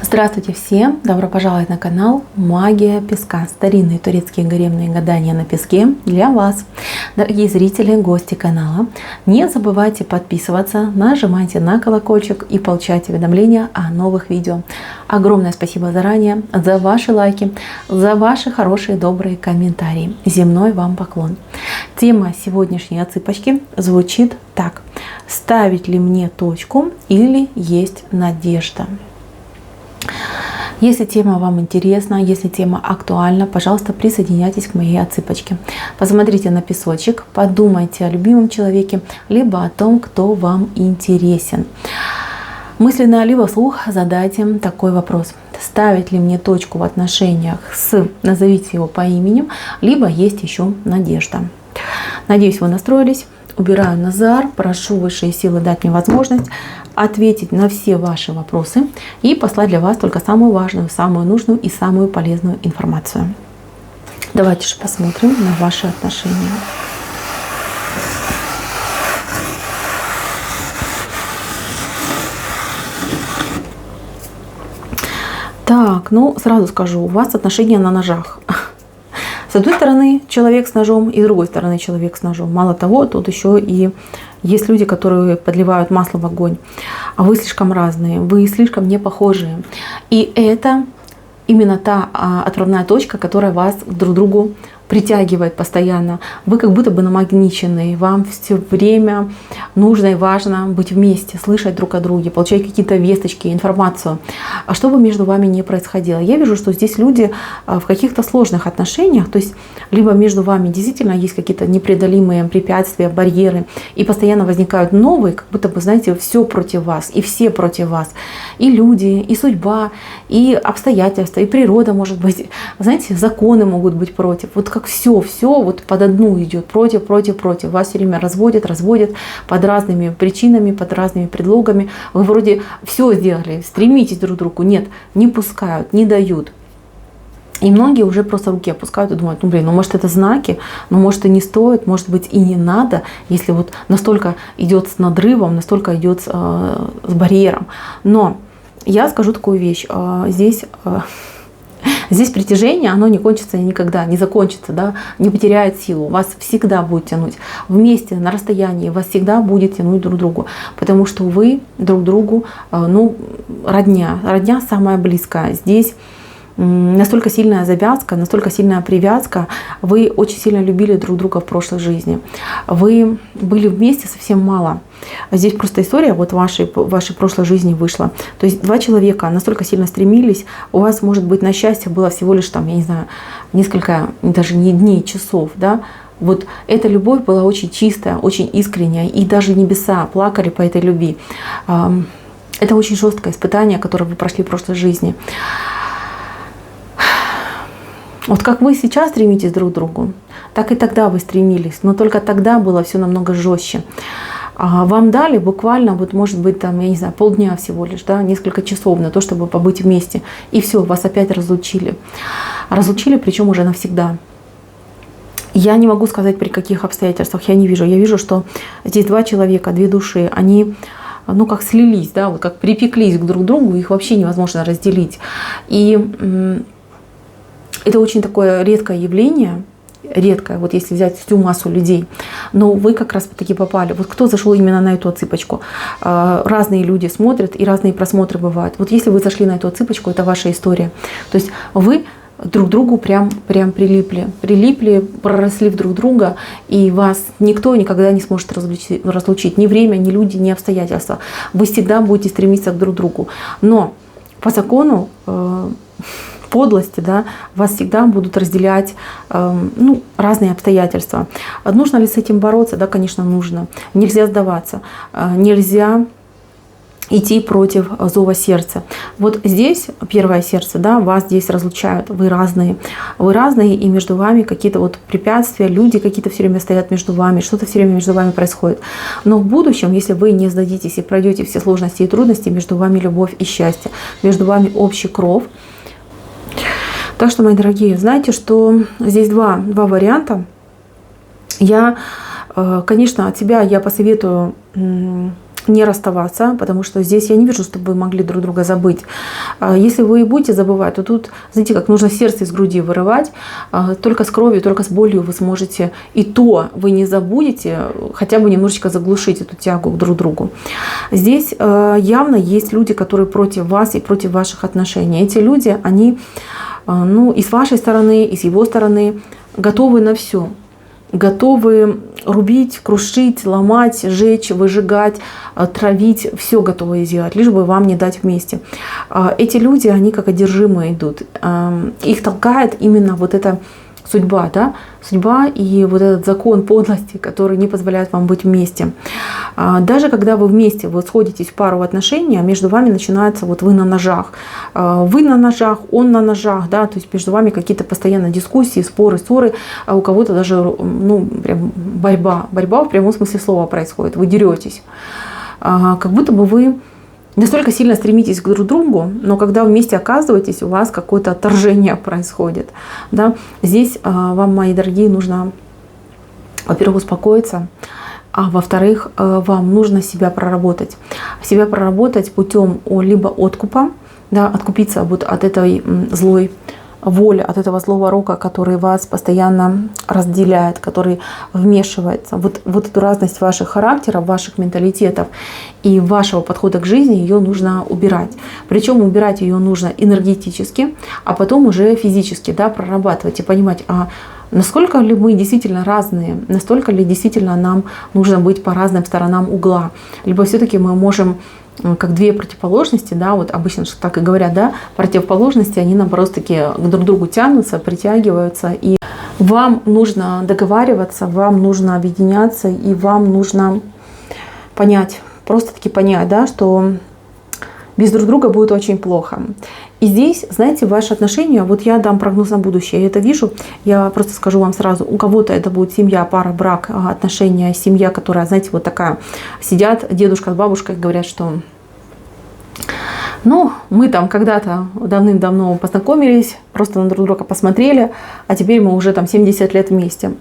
Здравствуйте всем! Добро пожаловать на канал Магия Песка. Старинные турецкие гаремные гадания на песке для вас. Дорогие зрители, гости канала, не забывайте подписываться, нажимайте на колокольчик и получайте уведомления о новых видео. Огромное спасибо заранее за ваши лайки, за ваши хорошие добрые комментарии. Земной вам поклон. Тема сегодняшней отсыпочки звучит так: ставить ли мне точку или есть надежда? Если тема вам интересна, если тема актуальна, пожалуйста, присоединяйтесь к моей отсыпочке. Посмотрите на песочек, подумайте о любимом человеке, либо о том, кто вам интересен. Мысленно либо вслух задайте такой вопрос: ставить ли мне точку в отношениях с, назовите его по имени, либо есть еще надежда. Надеюсь, вы настроились. Убираю Назар, прошу высшие силы дать мне возможность ответить на все ваши вопросы и послать для вас только самую важную, самую нужную и самую полезную информацию. Давайте же посмотрим на ваши отношения. Так, сразу скажу, у вас отношения на ножах. С одной стороны человек с ножом, и с другой стороны человек с ножом. Мало того, тут еще и есть люди, которые подливают масло в огонь. А вы слишком разные, вы слишком не похожие. И это именно та отправная точка, которая вас друг к другу притягивает постоянно. Вы как будто бы намагничены. Вам все время нужно и важно быть вместе, слышать друг о друге, получать какие-то весточки, информацию. А что бы между вами ни происходило. Я вижу, что здесь люди в каких-то сложных отношениях, то есть либо между вами действительно есть какие-то непреодолимые препятствия, барьеры, и постоянно возникают новые, как будто бы, знаете, все против вас, и все против вас. И люди, и судьба, и обстоятельства, и природа может быть, знаете, законы могут быть против. Вот как все вот под одну идет, против. Вас все время разводят под разными причинами, под разными предлогами. Вы вроде все сделали, стремитесь друг к другу, нет, не пускают, не дают. И многие уже просто руки опускают и думают: может это знаки, может и не стоит, может быть и не надо, если вот настолько идет с надрывом, настолько идет с барьером. Но я скажу такую вещь, Здесь притяжение, оно не кончится никогда, не закончится, да, не потеряет силу. Вас всегда будет тянуть. Вместе, на расстоянии, вас всегда будет тянуть друг к другу. Потому что вы друг другу, родня. Родня самая близкая. Здесь настолько сильная завязка, настолько сильная привязка. Вы очень сильно любили друг друга в прошлой жизни. Вы были вместе совсем мало. Здесь просто история вот вашей прошлой жизни вышла. То есть два человека настолько сильно стремились, у вас, может быть, на счастье было всего лишь я не знаю, несколько, даже не дней, часов, да. Вот эта любовь была очень чистая, очень искренняя, и даже небеса плакали по этой любви. Это очень жесткое испытание, которое вы прошли в прошлой жизни. Вот как вы сейчас стремитесь друг к другу, так и тогда вы стремились, но только тогда было все намного жестче. Вам дали буквально, может быть, я не знаю, полдня всего лишь, да, несколько часов на то, чтобы побыть вместе. И все, вас опять разлучили. Разлучили, причем уже навсегда. Я не могу сказать, при каких обстоятельствах, я не вижу. Я вижу, что здесь два человека, две души, они как слились, да, вот как припеклись друг к другу, их вообще невозможно разделить. И это очень такое редкое явление, вот если взять всю массу людей, но вы как раз таки попали. Вот кто зашел именно на эту отсыпочку? Разные люди смотрят, и разные просмотры бывают. Вот если вы зашли на эту отсыпочку, это ваша история. То есть вы друг к другу прям прилипли, проросли в друг друга, и вас никто никогда не сможет разлучить. Ни время, ни люди, ни обстоятельства. Вы всегда будете стремиться друг к другу. Но по закону подлости, да, вас всегда будут разделять разные обстоятельства. Нужно ли с этим бороться? Да, конечно, нужно. Нельзя сдаваться, нельзя идти против зова сердца. Вот здесь первое сердце, да, вас здесь разлучают, вы разные, и между вами какие-то препятствия, люди какие-то все время стоят между вами, что-то все время между вами происходит. Но в будущем, если вы не сдадитесь и пройдете все сложности и трудности, между вами любовь и счастье, между вами общий кров. Так что, мои дорогие, знаете, что здесь два варианта. Я, конечно, от себя я посоветую не расставаться, потому что здесь я не вижу, чтобы вы могли друг друга забыть. Если вы и будете забывать, то тут, знаете, как нужно сердце из груди вырывать. Только с кровью, только с болью вы сможете, и то вы не забудете, хотя бы немножечко заглушить эту тягу друг к другу. Здесь явно есть люди, которые против вас и против ваших отношений. Эти люди, они, ну, и с вашей стороны, и с его стороны готовы на все. Готовы рубить, крушить, ломать, жечь, выжигать, травить, все готовы сделать, лишь бы вам не дать вместе. Эти люди, они как одержимые идут. Их толкает именно вот эта судьба, да? Судьба и вот этот закон подлости, который не позволяет вам быть вместе. Даже когда вы вместе, вы сходитесь в пару в отношения, между вами начинается вот вы на ножах. Вы на ножах, он на ножах, да, то есть между вами какие-то постоянно дискуссии, споры, ссоры, а у кого-то даже, ну, прям борьба в прямом смысле слова происходит, вы деретесь. Как будто бы вы настолько сильно стремитесь к друг другу, но когда вместе оказываетесь, у вас какое-то отторжение происходит. Да? Здесь вам, мои дорогие, нужно, во-первых, успокоиться, а во-вторых, вам нужно себя проработать. Себя проработать путем либо откупа, да, откупиться вот от этой злой воли, от этого злого рока, который вас постоянно разделяет, который вмешивается. Вот эту разность ваших характеров, ваших менталитетов и вашего подхода к жизни, ее нужно убирать. Причем убирать ее нужно энергетически, а потом уже физически, да, прорабатывать и понимать, насколько ли мы действительно разные, настолько ли действительно нам нужно быть по разным сторонам угла. Либо все-таки мы можем, как две противоположности, да, вот обычно так и говорят, да, противоположности, они наоборот таки друг к другу тянутся, притягиваются, и вам нужно договариваться, вам нужно объединяться, и вам нужно понять, просто таки понять, да, что без друг друга будет очень плохо. И здесь, знаете, ваши отношения, вот я дам прогноз на будущее, я это вижу, я просто скажу вам сразу, у кого-то это будет семья, пара, брак, отношения, семья, которая, знаете, вот такая, сидят дедушка с бабушкой, говорят, что ну, мы там когда-то давным-давно познакомились, просто на друг друга посмотрели, а теперь мы уже там 70 лет вместе.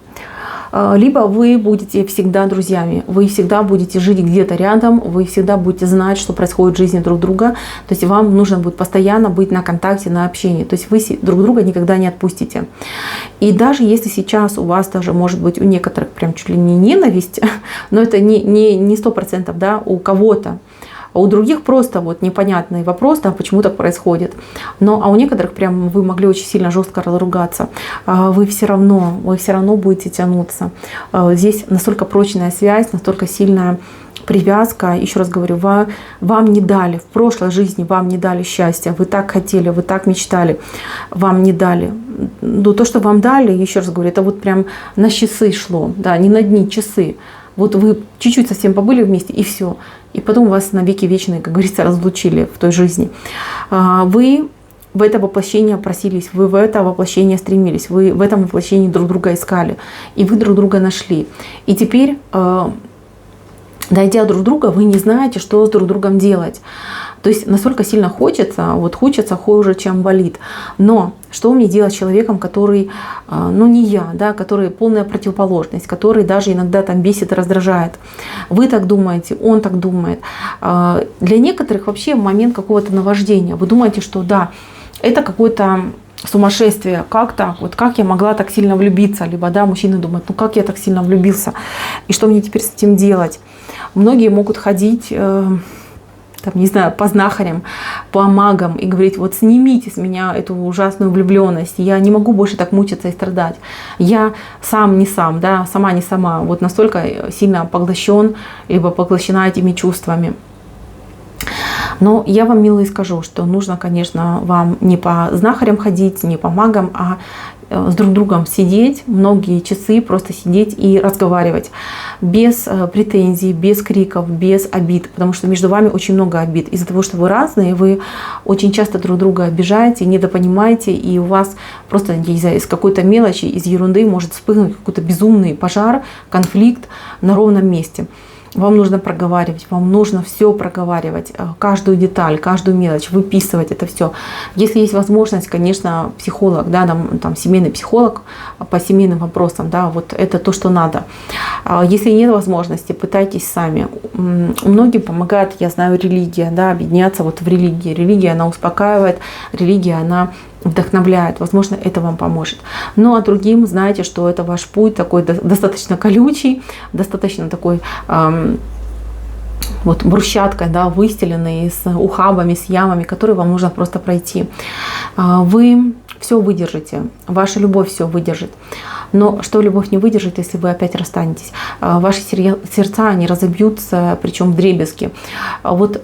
Либо вы будете всегда друзьями, вы всегда будете жить где-то рядом, вы всегда будете знать, что происходит в жизни друг друга. То есть вам нужно будет постоянно быть на контакте, на общении. То есть вы друг друга никогда не отпустите. И даже если сейчас у вас даже может быть у некоторых прям чуть ли не ненависть, но это не 100%, да, у кого-то. А у других просто вот непонятный вопрос, да, почему так происходит. Но а у некоторых прям вы могли очень сильно жестко разругаться. Вы все равно будете тянуться. Здесь настолько прочная связь, настолько сильная привязка. Еще раз говорю, вам не дали, в прошлой жизни вам не дали счастья. Вы так хотели, вы так мечтали, вам не дали. Но то, что вам дали, еще раз говорю, это вот прям на часы шло, да, не на дни, часы. Вот вы чуть-чуть совсем побыли вместе, и все. И потом вас навеки вечные, как говорится, разлучили в той жизни. Вы в это воплощение просились, вы в это воплощение стремились, вы в этом воплощении друг друга искали, и вы друг друга нашли. И теперь, дойдя друг друга, вы не знаете, что с друг другом делать. То есть настолько сильно хочется, вот хочется хуже, чем болит. Но что мне делать с человеком, который, ну не я, да, который полная противоположность, который даже иногда там бесит и раздражает. Вы так думаете, он так думает. Для некоторых вообще момент какого-то наваждения. Вы думаете, что да, это какое-то сумасшествие, как так, вот как я могла так сильно влюбиться, либо да, мужчины думают, ну как я так сильно влюбился, и что мне теперь с этим делать. Многие могут ходить, там, не знаю, по знахарям, по магам и говорить, вот снимите с меня эту ужасную влюбленность, я не могу больше так мучиться и страдать, я сам не сам, да, сама не сама, вот настолько сильно поглощен, либо поглощена этими чувствами. Но я вам, милые, скажу, что нужно, конечно, вам не по знахарям ходить, не по магам, а с друг другом сидеть, многие часы просто сидеть и разговаривать. Без претензий, без криков, без обид. Потому что между вами очень много обид. Из-за того, что вы разные, вы очень часто друг друга обижаете, недопонимаете, и у вас просто, я не знаю, из какой-то мелочи, из ерунды может вспыхнуть какой-то безумный пожар, конфликт на ровном месте. Вам нужно проговаривать, вам нужно все проговаривать, каждую деталь, каждую мелочь, выписывать это все. Если есть возможность, конечно, психолог, да, там семейный психолог по семейным вопросам, да, вот это то, что надо. Если нет возможности, пытайтесь сами. Многим помогает, я знаю, религия, да, объединяться вот в религии. Религия, она успокаивает, религия, она вдохновляет. Возможно, это вам поможет. Ну, а другим, знаете, что это ваш путь такой достаточно колючий, достаточно такой вот брусчаткой, да, выстеленный, с ухабами, с ямами, которые вам нужно просто пройти. Вы все выдержите, ваша любовь все выдержит. Но что любовь не выдержит, если вы опять расстанетесь? Ваши сердца, они разобьются, причем вдребезги. Вот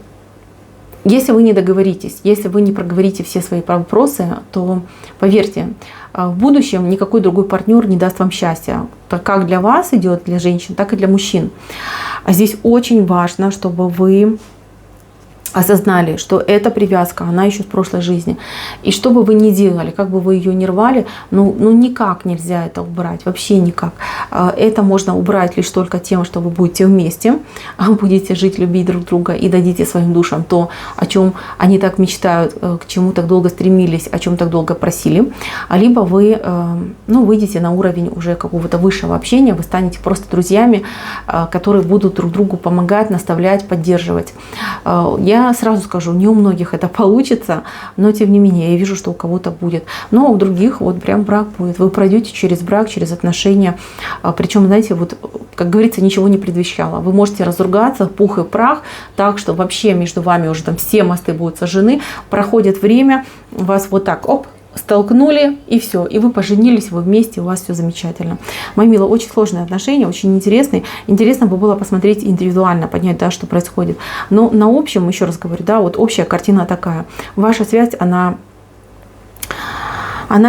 если вы не договоритесь, если вы не проговорите все свои вопросы, то поверьте, в будущем никакой другой партнер не даст вам счастья. Как для вас идет, для женщин, так и для мужчин. А здесь очень важно, чтобы вы осознали, что эта привязка, она еще с прошлой жизни. И что бы вы ни делали, как бы вы ее ни рвали, ну никак нельзя это убрать, вообще никак. Это можно убрать лишь только тем, что вы будете вместе, будете жить, любить друг друга и дадите своим душам то, о чем они так мечтают, к чему так долго стремились, о чем так долго просили. Либо вы выйдете на уровень уже какого-то высшего общения, вы станете просто друзьями, которые будут друг другу помогать, наставлять, поддерживать. Я сразу скажу, не у многих это получится, но тем не менее я вижу, что у кого-то будет. Но у других вот прям брак будет. Вы пройдете через брак, через отношения. Причем, знаете, вот, как говорится, ничего не предвещало. Вы можете разругаться в пух и прах, так что вообще между вами уже там все мосты будут сожжены. Проходит время, вас вот так, оп, столкнули, и все. И вы поженились, вы вместе, у вас все замечательно. Мои милые, очень сложные отношения, очень интересные. Интересно бы было посмотреть индивидуально, понять, да, что происходит. Но на общем, еще раз говорю, да, вот общая картина такая. Ваша связь, она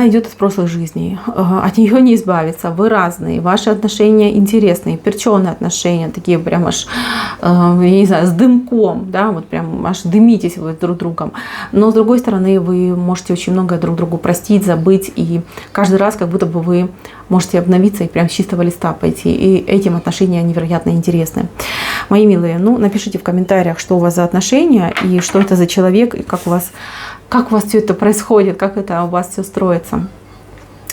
идет из прошлых жизней, от нее не избавиться, вы разные, ваши отношения интересные, перченые отношения, такие прям аж, я не знаю, с дымком, да, вот прям аж дымитесь вы друг другом. Но с другой стороны, вы можете очень многое друг другу простить, забыть, и каждый раз как будто бы вы можете обновиться и прям с чистого листа пойти, и этим отношения невероятно интересны. Мои милые, напишите в комментариях, что у вас за отношения, и что это за человек, и как у вас все это происходит, как это у вас все строится.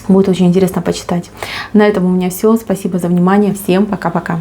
Будет очень интересно почитать. На этом у меня все. Спасибо за внимание. Всем пока-пока.